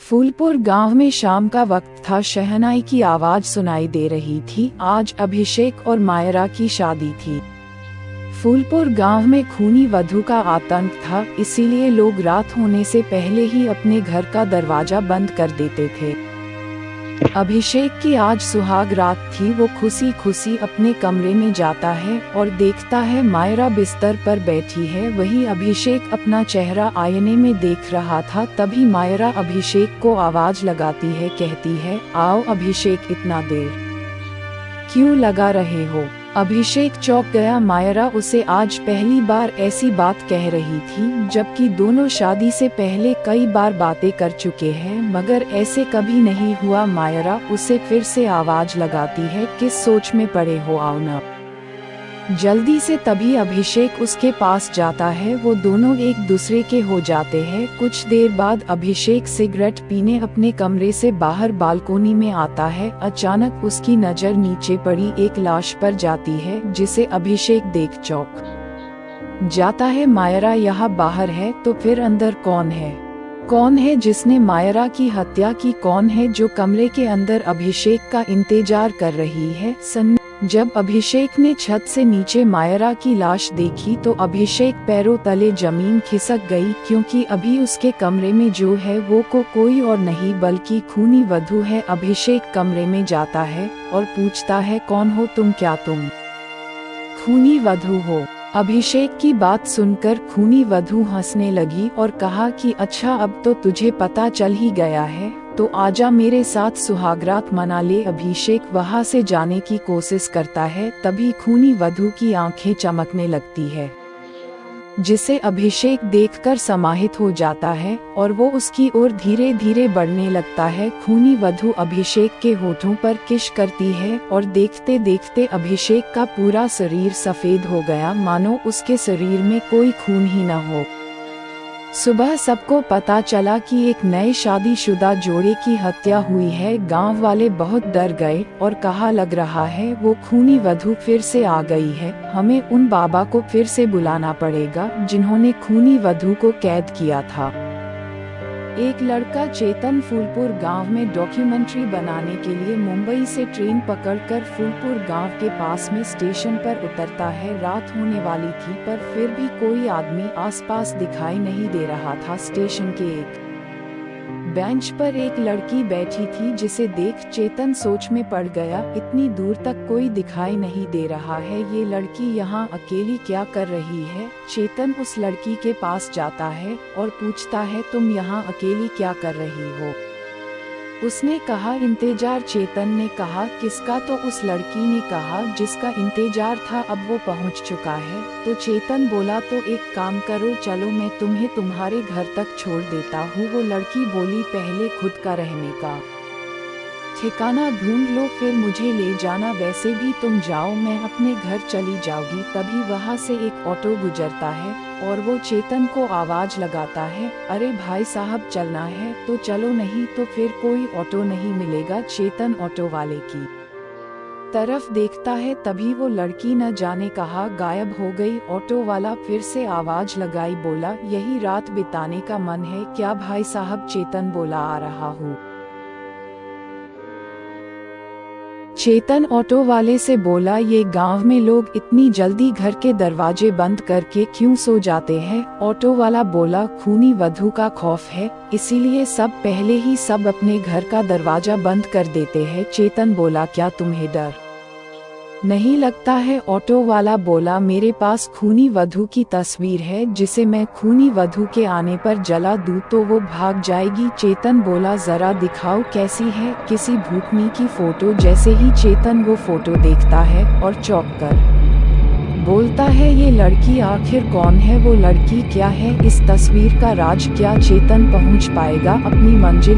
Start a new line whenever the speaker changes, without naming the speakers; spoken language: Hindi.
फूलपुर गांव में शाम का वक्त था। शहनाई की आवाज सुनाई दे रही थी। आज अभिषेक और मायरा की शादी थी। फूलपुर गांव में खूनी वधू का आतंक था, इसीलिए लोग रात होने से पहले ही अपने घर का दरवाजा बंद कर देते थे। अभिषेक की आज सुहाग रात थी। वो खुशी खुशी अपने कमरे में जाता है और देखता है मायरा बिस्तर पर बैठी है। वही अभिषेक अपना चेहरा आईने में देख रहा था। तभी मायरा अभिषेक को आवाज लगाती है, कहती है, आओ अभिषेक, इतना देर क्यों लगा रहे हो? अभिषेक चौंक गया। मायरा उसे आज पहली बार ऐसी बात कह रही थी, जबकि दोनों शादी से पहले कई बार बातें कर चुके हैं, मगर ऐसे कभी नहीं हुआ। मायरा उसे फिर से आवाज लगाती है, किस सोच में पड़े हो, आओ ना जल्दी से। तभी अभिषेक उसके पास जाता है। वो दोनों एक दूसरे के हो जाते हैं। कुछ देर बाद अभिषेक सिगरेट पीने अपने कमरे से बाहर बालकोनी में आता है। अचानक उसकी नजर नीचे पड़ी एक लाश पर जाती है, जिसे अभिषेक देख चौंक जाता है। मायरा यहाँ बाहर है, तो फिर अंदर कौन है? कौन है जिसने मायरा की हत्या की? कौन है जो कमरे के अंदर अभिषेक का इंतजार कर रही है? जब अभिषेक ने छत से नीचे मायरा की लाश देखी तो अभिषेक पैरों तले जमीन खिसक गई, क्योंकि अभी उसके कमरे में जो है वो कोई और नहीं बल्कि खूनी वधू है। अभिषेक कमरे में जाता है और पूछता है, कौन हो तुम? क्या तुम खूनी वधू हो? अभिषेक की बात सुनकर खूनी वधू हंसने लगी और कहा कि अच्छा, अब तो तुझे पता चल ही गया है, तो आजा मेरे साथ सुहागरात मना ले। अभिषेक वहां से जाने की कोशिश करता है। तभी खूनी वधू की आंखें चमकने लगती है, जिसे अभिषेक देखकर समाहित हो जाता है और वो उसकी ओर धीरे धीरे बढ़ने लगता है। खूनी वधू अभिषेक के होठों पर किस करती है और देखते देखते अभिषेक का पूरा शरीर सफेद हो गया, मानो उसके शरीर में कोई खून ही न हो। सुबह सबको पता चला कि एक नए शादीशुदा जोड़े की हत्या हुई है। गांव वाले बहुत डर गए और कहा, लग रहा है वो खूनी वधू फिर से आ गई है। हमें उन बाबा को फिर से बुलाना पड़ेगा जिन्होंने खूनी वधू को कैद किया था। एक लड़का चेतन फूलपुर गांव में डॉक्यूमेंट्री बनाने के लिए मुंबई से ट्रेन पकड़कर फूलपुर गांव के पास में स्टेशन पर उतरता है। रात होने वाली थी, पर फिर भी कोई आदमी आसपास दिखाई नहीं दे रहा था। स्टेशन के एक बेंच पर एक लड़की बैठी थी, जिसे देख चेतन सोच में पड़ गया। इतनी दूर तक कोई दिखाई नहीं दे रहा है, ये लड़की यहाँ अकेली क्या कर रही है? चेतन उस लड़की के पास जाता है और पूछता है, तुम यहाँ अकेली क्या कर रही हो? उसने कहा, इंतजार। चेतन ने कहा, किसका? तो उस लड़की ने कहा, जिसका इंतजार था अब वो पहुंच चुका है। तो चेतन बोला, तो एक काम करो, चलो मैं तुम्हें तुम्हारे घर तक छोड़ देता हूँ। वो लड़की बोली, पहले खुद का रहने का ठिकाना ढूंढ लो, फिर मुझे ले जाना। वैसे भी तुम जाओ, मैं अपने घर चली जाऊंगी। तभी वहां से एक ऑटो गुजरता है और वो चेतन को आवाज लगाता है, अरे भाई साहब, चलना है तो चलो, नहीं तो फिर कोई ऑटो नहीं मिलेगा। चेतन ऑटो वाले की तरफ देखता है, तभी वो लड़की न जाने कहाँ गायब हो गई। ऑटो वाला फिर से आवाज लगाई, बोला, यही रात बिताने का मन है क्या भाई साहब? चेतन बोला, आ रहा हूँ। चेतन ऑटो वाले से बोला, ये गांव में लोग इतनी जल्दी घर के दरवाजे बंद करके क्यों सो जाते हैं? ऑटो वाला बोला, खूनी वधू का खौफ है, इसीलिए सब अपने घर का दरवाजा बंद कर देते हैं। चेतन बोला, क्या तुम्हें डर नहीं लगता है? ऑटो वाला बोला, मेरे पास खूनी वधू की तस्वीर है, जिसे मैं खूनी वधू के आने पर जला दूं तो वो भाग जाएगी। चेतन बोला, जरा दिखाओ कैसी है? किसी भूतनी की फोटो। जैसे ही चेतन वो फोटो देखता है और चौंक कर बोलता है, ये लड़की आखिर कौन है? वो लड़की क्या है? इस तस्वीर का राज क्या? चेतन पहुंच पाएगा अपनी मंजिल?